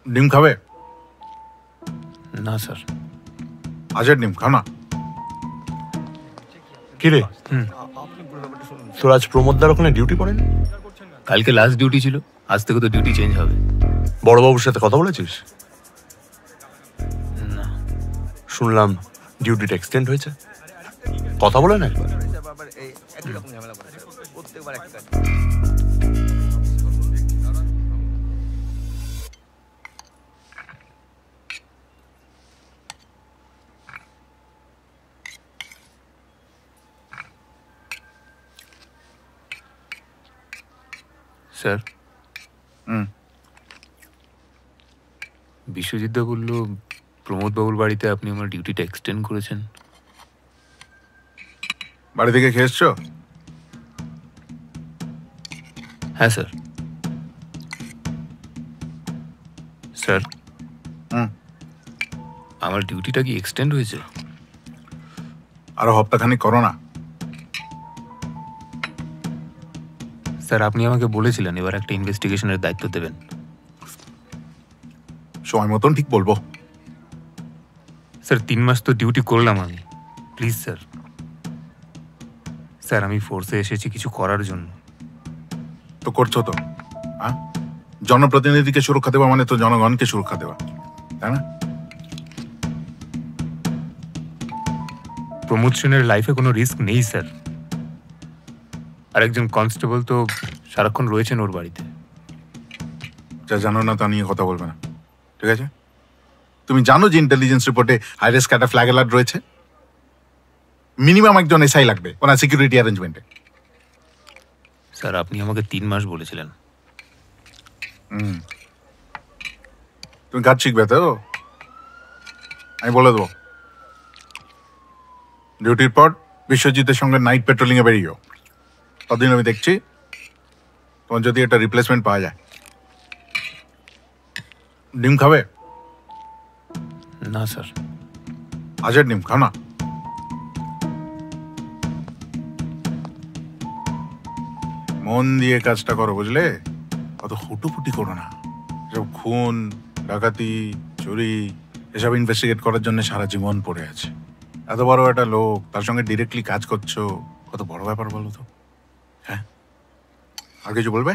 ডিম খাবে? না স্যার। আজের ডিম খাও না। কি রে, তোর আজ প্রমোদদার ওখানে ডিউটি পড়েনি? কালকে লাস্ট ডিউটি ছিল, আজ থেকে তো ডিউটি চেঞ্জ হবে। বড়বাবুর সাথে কথা বলেছিস? না। শুনলাম ডিউটিটা এক্সটেন্ড হয়েছে, কথা বলে না একবার? স্যার, হুম, বিশ্বজিৎদা বলল প্রমোদ বাবুর বাড়িতে আপনি আমার ডিউটিটা এক্সটেন্ড করেছেন। বাড়ি থেকে খেয়ে এসছো? হ্যাঁ স্যার। স্যার, হুম, আমার ডিউটিটা কি এক্সটেন্ড হয়েছে? আরো হপ্তাখানিক করো না। স্যার, আপনি আমাকে বলেছিলেন এবার একটা ইনভেস্টিগেশনের দায়িত্ব দেবেন। সময় মতন ঠিক বলবো। স্যার, 3 মাস তো ডিউটি করলাম আমি, প্লিজ স্যার। স্যার, আমি ফোর্সে এসেছি কিছু করার জন্য। তো করছো তো, হ্যাঁ? জনপ্রতিনিধিকে সুরক্ষা দেওয়া মানে তো জনগণকে সুরক্ষা দেওয়া, তাই না? প্রমোদ সেনের লাইফে কোনো রিস্ক নেই স্যার, আরেকজন কনস্টেবল তো সারাক্ষণ রয়েছেন ওর বাড়িতে। যা জানো না তা নিয়ে কথা বলবে না, ঠিক আছে? তুমি জানো যে ইন্টেলিজেন্স রিপোর্টে হাই রিস্ক একটা ফ্ল্যাগ অ্যালার্ট রয়েছে। মিনিমাম একজন এসআই লাগবে ওনার সিকিউরিটি অ্যারেঞ্জমেন্টে। স্যার, আপনি আমাকে 3 মাস বলেছিলেন। তুমি কাজ শিখবে তো, আমি বলে দেবো। ডিউটির পর বিশ্বজিতের সঙ্গে নাইট পেট্রোলিং এ বেরিয়েও। ততদিন আমি দেখছি তোমার যদি একটা রিপ্লেসমেন্ট পাওয়া যায়। ডিম খাবে? না স্যার। আজের ডিম খাও না। মন দিয়ে কাজটা করো, বুঝলে? অত হুটুপুটি করো না। এসব খুন, ডাকাতি, চুরি এসব ইনভেস্টিগেট করার জন্য সারা জীবন পড়ে আছে। এত বড় একটা লোক, তার সঙ্গে ডিরেক্টলি কাজ করছো, কত বড় ব্যাপার বলো তো? হ্যাঁ, আর কিছু বলবে?